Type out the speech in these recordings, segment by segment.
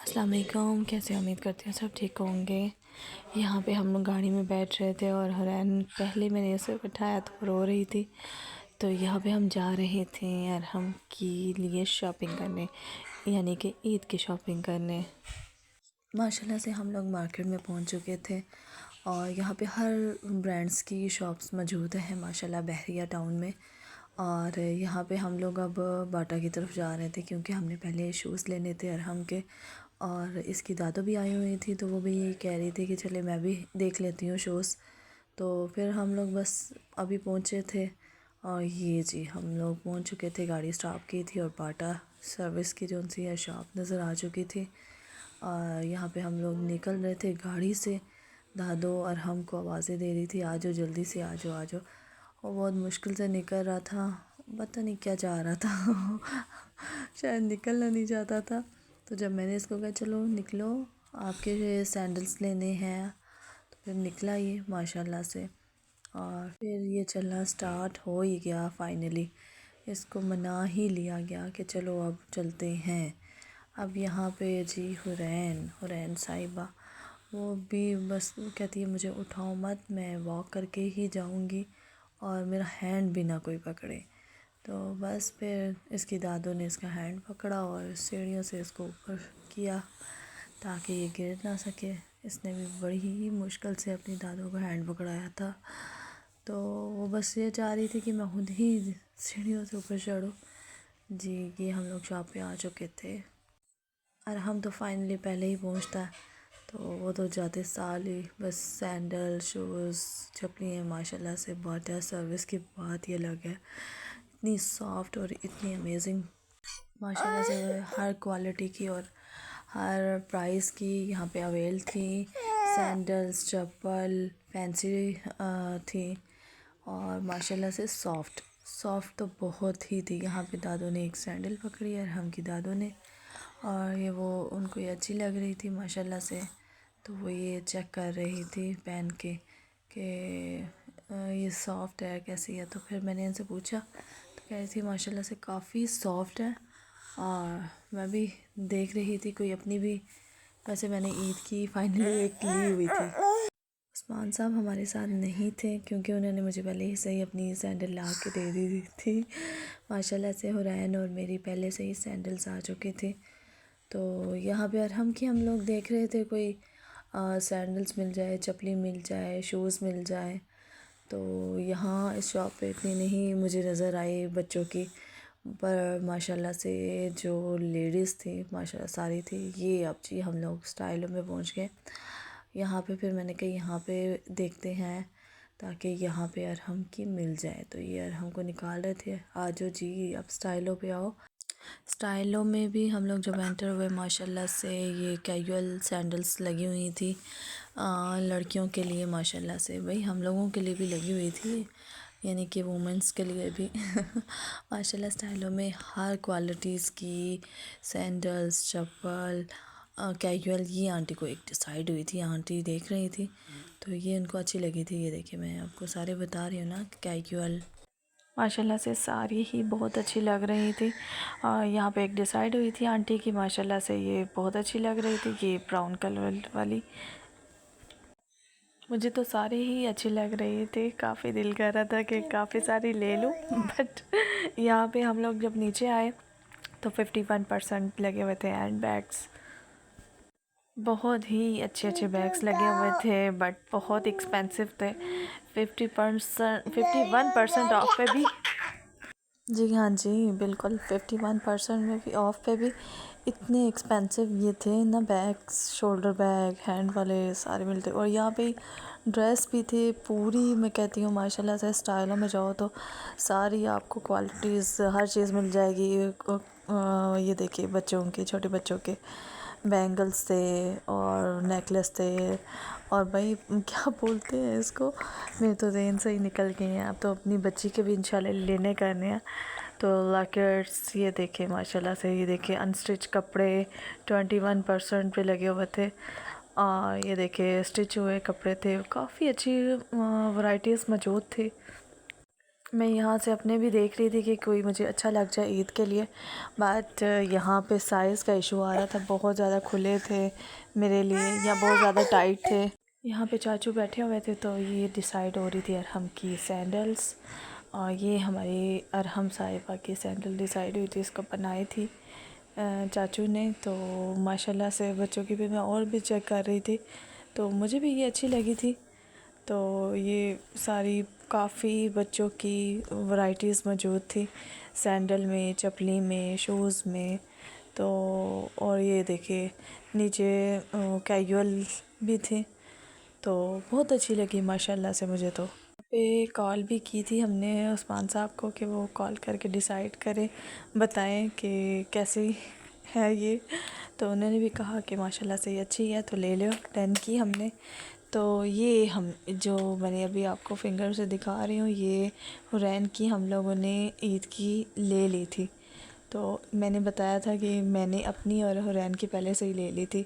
अस्सलाम वालेकुम। कैसे उम्मीद करती हूँ सब ठीक होंगे। यहाँ पे हम लोग गाड़ी में बैठ रहे थे और हुरैन पहले मैंने उसे बिठाया तो रो रही थी। तो यहाँ पे हम जा रहे थे अरहम के लिए शॉपिंग करने, यानी कि ईद की शॉपिंग करने। माशाल्लाह से हम लोग मार्केट में पहुँच चुके थे और यहाँ पे हर ब्रांड्स की शॉप्स मौजूद हैं माशाल्लाह बहरिया टाउन में। और यहाँ पे हम लोग अब बाटा की तरफ जा रहे थे क्योंकि हमने पहले शूज़ लेने थे अरहम के, और इसकी दादो भी आई हुई थी तो वो भी यही कह रही थी कि चले मैं भी देख लेती हूँ शूज़। तो फिर हम लोग बस अभी पहुँचे थे और ये जी हम लोग पहुँच चुके थे। गाड़ी स्टॉप की थी और बाटा सर्विस की जो सी है शॉप नज़र आ चुकी थी। और यहाँ पे हम लोग निकल रहे थे गाड़ी से। दादो और हमको आवाज़ें दे रही थी आ जाओ जल्दी से, आ जाओ आ जाओ। वो बहुत मुश्किल से निकल रहा था, पता नहीं क्या चाह रहा था शायद निकलना नहीं चाहता था। तो जब मैंने इसको कहा चलो निकलो आपके सैंडल्स लेने हैं, तो फिर निकला ये माशाल्लाह से। और फिर ये चलना स्टार्ट हो ही गया फाइनली। इसको मना ही लिया गया कि चलो अब चलते हैं। अब यहाँ पे जी हुरैन साहिबा वो भी बस वो कहती है मुझे उठाओ मत, मैं वॉक करके ही जाऊँगी और मेरा हैंड भी ना कोई पकड़े। तो बस फिर इसकी दादों ने इसका हैंड पकड़ा और सीढ़ियों से इसको ऊपर किया ताकि ये गिर ना सके। इसने भी बड़ी ही मुश्किल से अपनी दादों का हैंड पकड़ाया था। तो वो बस ये चाह रही थी कि मैं खुद ही सीढ़ियों से ऊपर चढ़ूँ। जी ये हम लोग शॉप पे आ चुके थे और हम तो फाइनली पहले ही पहुंचता है। तो वो तो जाते साल ही बस सैंडल शूज़ चप्पलें हैं माशाल्लाह से। बाटा सर्विस की बात ही अलग है, इतनी सॉफ्ट और इतनी अमेजिंग माशाल्लाह से हर क्वालिटी की और हर प्राइस की यहाँ पे अवेल थी। सैंडल्स चप्पल फैंसी थी और माशाल्लाह से सॉफ्ट सॉफ्ट तो बहुत ही थी। यहाँ पे दादों ने एक सैंडल पकड़ी और हम की दादों ने, और ये वो उनको ये अच्छी लग रही थी माशाल्लाह से। तो वो ये चेक कर रही थी पहन के कि ये सॉफ़्ट है कैसी है। तो फिर मैंने इनसे पूछा तो कह रही थी माशाल्लाह से काफ़ी सॉफ़्ट है। और मैं भी देख रही थी कोई अपनी भी, वैसे मैंने ईद की फाइनली एक ली हुई थी। उस्मान साहब हमारे साथ नहीं थे क्योंकि उन्होंने मुझे पहले ही सही अपनी सैंडल ला के दे दी थी। माशाल्लाह से हुरैन और मेरी पहले से ही सैंडल्स आ चुकी थी। तो यहाँ पे अरहम की हम लोग देख रहे थे कोई सैंडल्स मिल जाए, चप्पलें मिल जाए, शूज़ मिल जाए। तो यहाँ इस शॉप पे इतनी नहीं मुझे नज़र आई बच्चों की, पर माशाल्लाह से जो लेडीज़ थी माशाल्लाह सारी थी। ये अब जी हम लोग स्टाइलों में पहुँच गए। यहाँ पे फिर मैंने कहा यहाँ पे देखते हैं ताकि यहाँ पे अरहम की मिल जाए। तो ये अरहम को निकाल रहे थे, आ जाओ जी अब स्टाइलों पे आओ। स्टाइलों में भी हम लोग जब एंटर हुए माशाल्लाह से ये कैजुअल सैंडल्स लगी हुई थी लड़कियों के लिए माशाल्लाह से। भाई हम लोगों के लिए भी लगी हुई थी, यानी कि वुमेंस के लिए भी माशाल्लाह स्टाइलों में हर क्वालिटीज़ की सैंडल्स चप्पल कैजुअल। ये आंटी को एक डिसाइड हुई थी, आंटी देख रही थी तो ये उनको अच्छी लगी थी। ये देखिए मैं आपको सारे बता रही हूँ ना, कैजुअल माशाल्लाह से सारी ही बहुत अच्छी लग रही थी। यहाँ पे एक डिसाइड हुई थी आंटी की, माशाल्लाह से ये बहुत अच्छी लग रही थी। ये ब्राउन कलर वाली मुझे तो सारी ही अच्छी लग रही थी, काफ़ी दिल कर रहा था कि काफ़ी सारी ले लूँ बट यहाँ पे हम लोग जब नीचे आए तो 51% लगे हुए थे हैंड बैग्स। बहुत ही अच्छे अच्छे बैग्स लगे हुए थे बट बहुत एक्सपेंसिव थे। 51% ऑफ पे भी, जी हाँ जी बिल्कुल 51% में भी ऑफ पे भी इतने एक्सपेंसिव ये थे ना बैग्स। शोल्डर बैग हैंड वाले सारे मिलते और यहाँ पे ड्रेस भी थे पूरी। मैं कहती हूँ माशाल्लाह से स्टाइलों में जाओ तो सारी आपको क्वालिटीज़ हर चीज़ मिल जाएगी। ये देखिए बच्चों के, छोटे बच्चों के बैंगल्स थे और नेकलेस थे और भाई क्या बोलते हैं इसको, मेरे तो जेहन से ही निकल गए हैं। अब तो अपनी बच्ची के भी इंशाल्लाह लेने करने हैं। तो लॉकेट्स ये देखे माशाल्लाह से, ये देखे अनस्टिच कपड़े 21% पे लगे हुए थे और ये देखे स्टिच हुए कपड़े थे। काफ़ी अच्छी वैराइटीज़ मौजूद थी। मैं यहाँ से अपने भी देख रही थी कि कोई मुझे अच्छा लग जाए ईद के लिए, बट यहाँ पे साइज़ का इशू आ रहा था। बहुत ज़्यादा खुले थे मेरे लिए या बहुत ज़्यादा टाइट थे। यहाँ पे चाचू बैठे हुए थे तो ये डिसाइड हो रही थी अरहम की सैंडल्स, और ये हमारी अरहम साहिबा की सैंडल डिसाइड हुई थी, इसको बनाई थी चाचू ने। तो माशाल्लाह से बच्चों की भी मैं और भी चेक कर रही थी, तो मुझे भी ये अच्छी लगी थी। तो ये सारी काफ़ी बच्चों की वैराइटीज़ मौजूद थी, सैंडल में, चपली में, शूज़ में। तो और ये देखिए नीचे कैजुअल भी थे, तो बहुत अच्छी लगी माशाल्लाह से मुझे। तो पे कॉल भी की थी हमने उस्मान साहब को कि वो कॉल करके डिसाइड करें, बताएं कि कैसी है ये। तो उन्होंने भी कहा कि माशाल्लाह से ये अच्छी है तो ले लो, डन की हमने। तो ये हम जो मैंने अभी आपको फिंगर से दिखा रही हूँ, ये हुरैन की हम लोगों ने ईद की ले ली थी। तो मैंने बताया था कि मैंने अपनी और हुरैन की पहले से ही ले ली थी,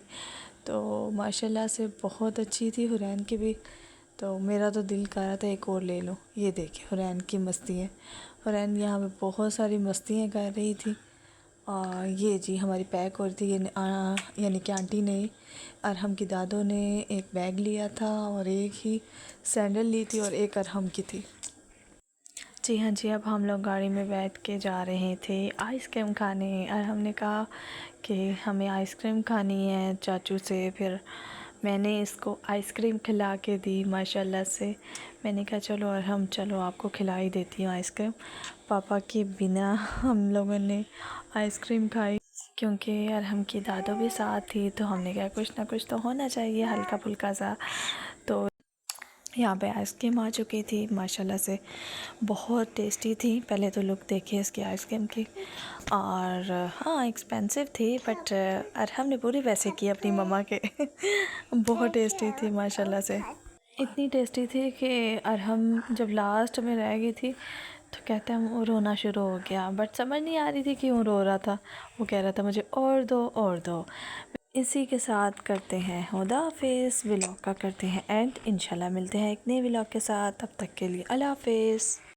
तो माशाल्लाह से बहुत अच्छी थी हुरैन की भी। तो मेरा तो दिल कर रहा था एक और ले लूँ। ये देखिए हुरैन की मस्ती है, हुरैन यहाँ पे बहुत सारी मस्तियाँ कर रही थी। और ये जी हमारी पैक हो रही थी, यानी कि आंटी ने अरहम की दादों ने एक बैग लिया था और एक ही सैंडल ली थी और एक अरहम की थी। जी हाँ जी, अब हम लोग गाड़ी में बैठ के जा रहे थे आइसक्रीम खाने, और हमने कहा कि हमें आइसक्रीम खानी है चाचू से। फिर मैंने इसको आइसक्रीम खिला के दी माशाल्लाह से। मैंने कहा चलो और हम चलो आपको खिला ही देती हूँ आइसक्रीम। पापा के बिना हम लोगों ने आइसक्रीम खाई, क्योंकि यार हम की दादो भी साथ थी, तो हमने कहा कुछ ना कुछ तो होना चाहिए हल्का फुल्का सा। तो यहाँ पे आइसक्रीम आ चुकी थी माशाल्लाह से, बहुत टेस्टी थी। पहले तो लुक देखिए इसकी आइसक्रीम की, और हाँ एक्सपेंसिव थी, बट अरहम ने पूरी पैसे की अपनी मम्मा के बहुत टेस्टी थी माशाल्लाह से। इतनी टेस्टी थी कि अरहम जब लास्ट में रह गई थी तो कहता है वो रोना शुरू हो गया, बट समझ नहीं आ रही थी क्यों रो रहा था। वो कह रहा था मुझे और दो और दो। इसी के साथ करते हैं खुदा हाफिज़, व्लॉग का करते हैं एंड इंशाल्लाह मिलते हैं एक नए व्लॉग के साथ। तब तक के लिए अल्लाह हाफिज़।